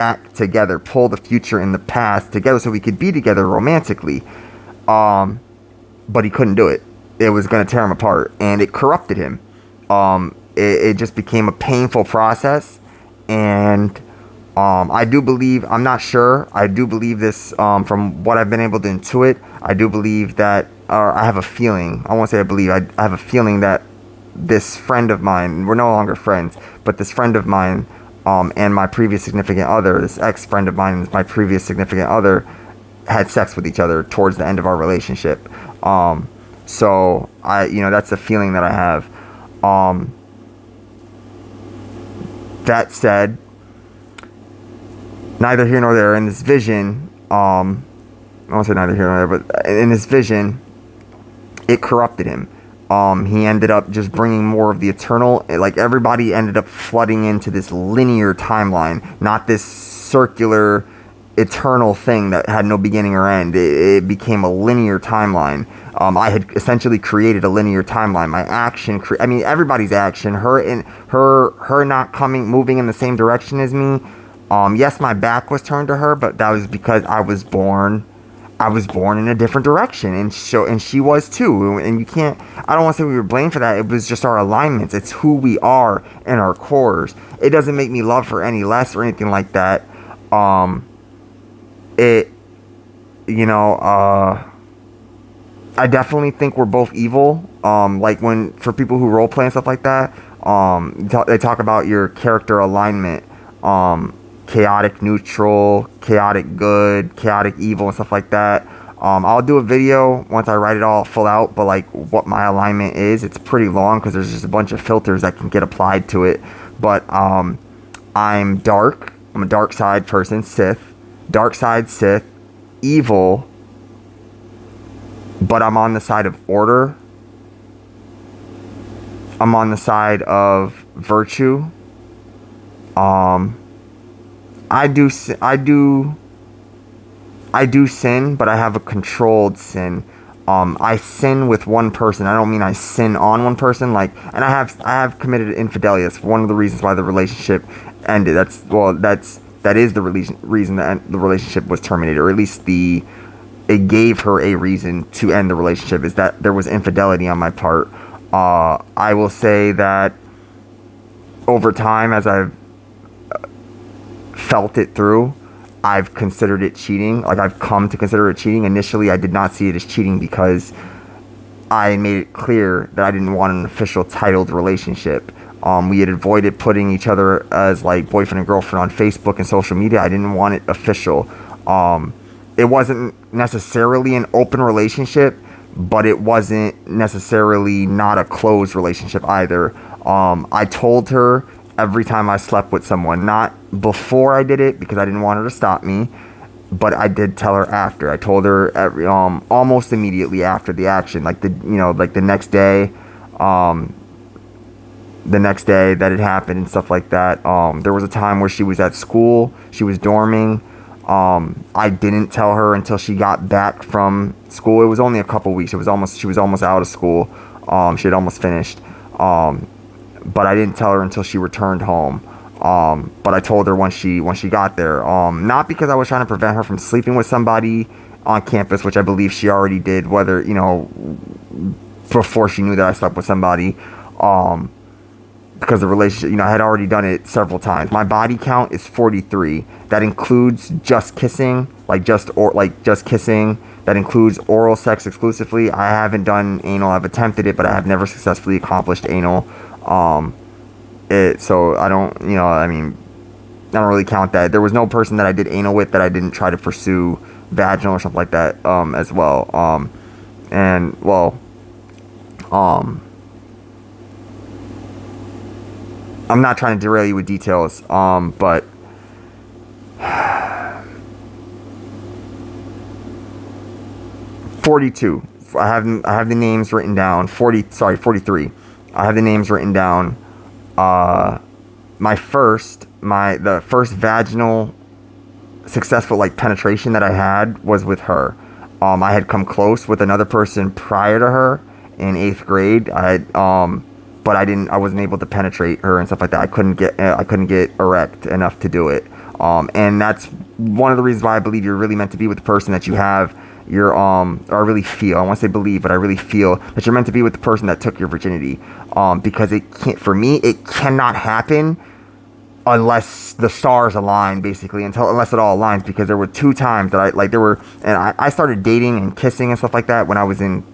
back together, pull the future and the past together so we could be together romantically. But he couldn't do it. It was going to tear him apart, and it corrupted him. It just became a painful process, and I do believe, I'm not sure, I do believe this, from what I've been able to intuit, I do believe that, or I have a feeling, I won't say I believe, I have a feeling that this friend of mine, we're no longer friends, but this friend of mine, and my previous significant other, this ex-friend of mine and my previous significant other, had sex with each other towards the end of our relationship. So that's a feeling that I have. That said, neither here nor there. In this vision, I won't say neither here nor there, but in this vision, it corrupted him. He ended up just bringing more of the eternal, like everybody ended up flooding into this linear timeline, not this circular, eternal thing that had no beginning or end. It became a linear timeline. I had essentially created a linear timeline. My action, everybody's action, her not moving in the same direction as me. Yes, my back was turned to her, but that was because I was born in a different direction, and she was too. And you can't, I don't want to say we were blamed for that. It was just our alignments. It's who we are in our cores. It doesn't make me love her any less or anything like that. I definitely think we're both evil. For people who roleplay and stuff like that, they talk about your character alignment, chaotic neutral, chaotic good, chaotic evil, and stuff like that. I'll do a video once I write it all full out, but like what my alignment is, it's pretty long because there's just a bunch of filters that can get applied to it. But I'm dark. I'm a dark side person, Sith, dark side Sith, evil, but I'm on the side of order. I'm on the side of virtue. I do sin, but I have a controlled sin. I sin with one person. I don't mean I sin on one person. And I have committed infidelity. That's one of the reasons why the relationship ended. That is the reason that the relationship was terminated, or at least it gave her a reason to end the relationship, is that there was infidelity on my part. I will say that over time, as I've felt it through, I've considered it cheating. I've come to consider it cheating. Initially, I did not see it as cheating because I made it clear that I didn't want an official titled relationship. We had avoided putting each other as boyfriend and girlfriend on Facebook and social media. I didn't want it official. It wasn't necessarily an open relationship, but it wasn't necessarily not a closed relationship either. I told her every time I slept with someone, not before I did it because I didn't want her to stop me, but I did tell her after. I told her almost immediately after the action, the next day, that it happened and stuff like that. There was a time where she was at school, she was dorming. I didn't tell her until she got back from school. It was only a couple weeks. She was almost out of school. She had almost finished. But I didn't tell her until she returned home. But I told her once she got there. Not because I was trying to prevent her from sleeping with somebody on campus, which I believe she already did, whether, before she knew that I slept with somebody. Because the relationship, I had already done it several times. My body count is 43. That includes just kissing, just kissing. That includes oral sex exclusively. I haven't done anal. I've attempted it, but I have never successfully accomplished anal. So I don't, I don't really count that. There was no person that I did anal with that I didn't try to pursue vaginal or something like that, as well. I'm not trying to derail you with details, but 42. I have the names written down. 43. I have the names written down. The first vaginal successful penetration that I had was with her. I had come close with another person prior to her in 8th grade. But I wasn't able to penetrate her and stuff like that. I couldn't get erect enough to do it. And that's one of the reasons why I believe you're really meant to be with the person that you have your or I really feel, I want to say believe, but I really feel that you're meant to be with the person that took your virginity. Because it can't, for me, it cannot happen unless the stars align, basically, unless it all aligns. Because there were 2 times that I started dating and kissing and stuff like that when I was in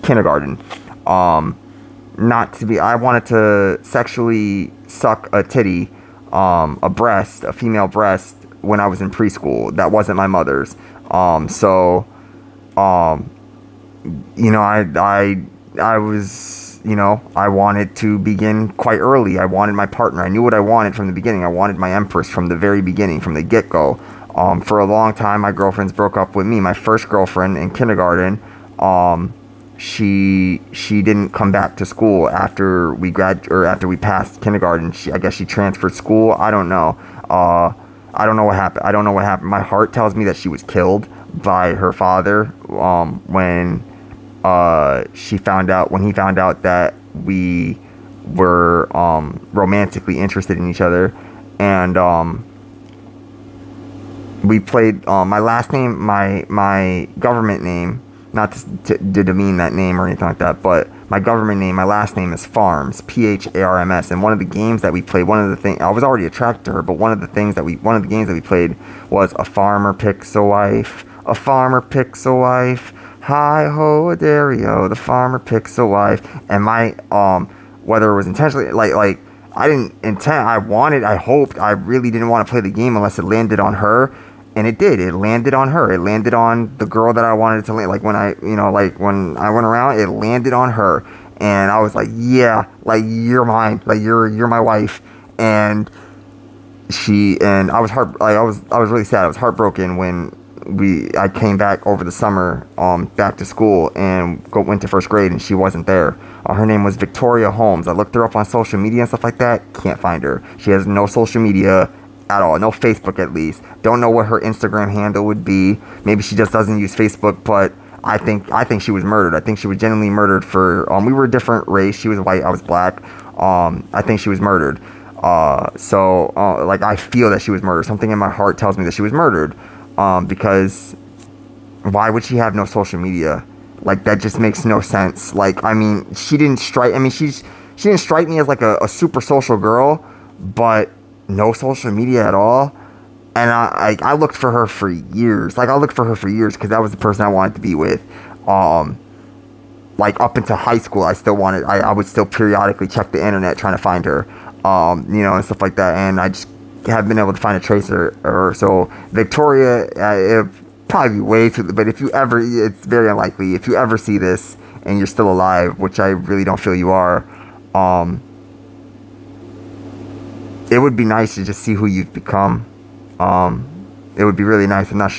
kindergarten. Not to be, I wanted to sexually suck a titty, a breast, a female breast, when I was in preschool. That wasn't my mother's. You know, I was, you know, I wanted to begin quite early. I wanted my partner. I knew what I wanted from the beginning. I wanted my empress from the very beginning, from the get-go. For a long time, my girlfriends broke up with me. My first girlfriend in kindergarten, she didn't come back to school after we after we passed kindergarten. I guess she transferred school. I don't know. I don't know what happened. My heart tells me that she was killed by her father when he found out that we were romantically interested in each other. And we played my last name, my government name, not to demean that name or anything like that, but my government name, my last name is Farms, P-H-A-R-M-S. And one of the games that we played, I was already attracted to her, but one of the games that we played was A Farmer Picks a Wife. A farmer picks a wife. Hi-ho, Dario, the farmer picks a wife. And my, whether it was intentionally, like, I didn't intend, I hoped, I really didn't want to play the game unless it landed on her. And it did. It landed on her. It landed on the girl that I wanted to land. Like, when I went around, it landed on her. And I was like, yeah, like, you're mine. Like, you're my wife. And I was I was really sad. I was heartbroken when I came back over the summer, back to school, and went to first grade, and she wasn't there. Her name was Victoria Holmes. I looked her up on social media and stuff like that. Can't find her. She has no social media at all. No Facebook, at least. Don't know what her Instagram handle would be. Maybe she just doesn't use Facebook, but I think she was murdered. I think she was genuinely murdered for, we were a different race. She was white, I was black. I think she was murdered. Like, I feel that she was murdered. Something in my heart tells me that she was murdered. Because why would she have no social media? Like, that just makes no sense. Like, I mean, she didn't strike me as like a super social girl, but no social media at all. And I looked for her for years. Like, I looked for her for years because that was the person I wanted to be with. Like, up into high school, I would still periodically check the internet trying to find her, you know, and stuff like that. And I just have been able to find a trace of her. So Victoria, it'd probably be way too, but if you ever, it's very unlikely, if you ever see this and you're still alive, which I really don't feel you are, it would be nice to just see who you've become. It would be really nice. I'm not,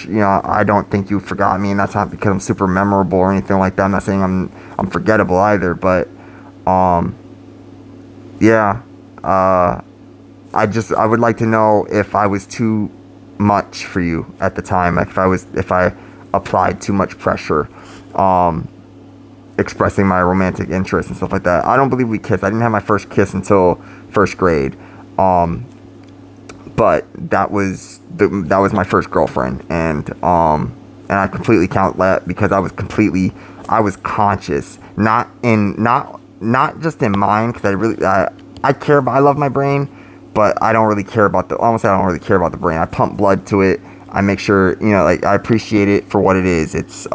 I don't think you forgot me, and that's not because I'm super memorable or anything like that. I'm not saying I'm forgettable either, but yeah, I would like to know if I was too much for you at the time. Like, if I applied too much pressure, expressing my romantic interest and stuff like that. I don't believe we kissed. I didn't have my first kiss until first grade. But that was my first girlfriend, and I completely count that because I was conscious, not just in mind, because I love my brain, but I don't really care about I don't really care about the brain. I pump blood to it. I make sure, like, I appreciate it for what it is. It's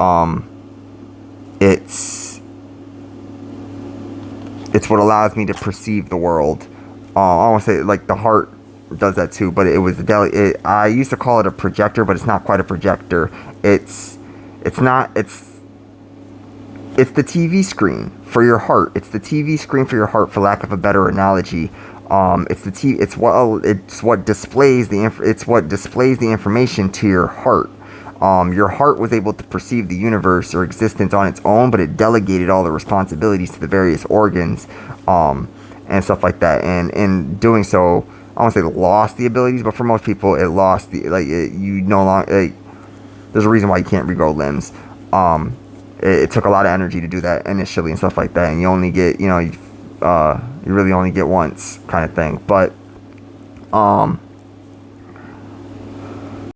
what allows me to perceive the world. I want to say, like, the heart does that too, but I used to call it a projector, but it's not quite a projector. It's the TV screen for your heart. It's the TV screen for your heart, for lack of a better analogy. It's what displays the information to your heart. Your heart was able to perceive the universe or existence on its own, but it delegated all the responsibilities to the various organs, and stuff like that. And in doing so, I won't say lost the abilities, but for most people, it lost you no longer. There's a reason why you can't regrow limbs. It took a lot of energy to do that initially and stuff like that, and you only get, you really only get once, kind of thing. But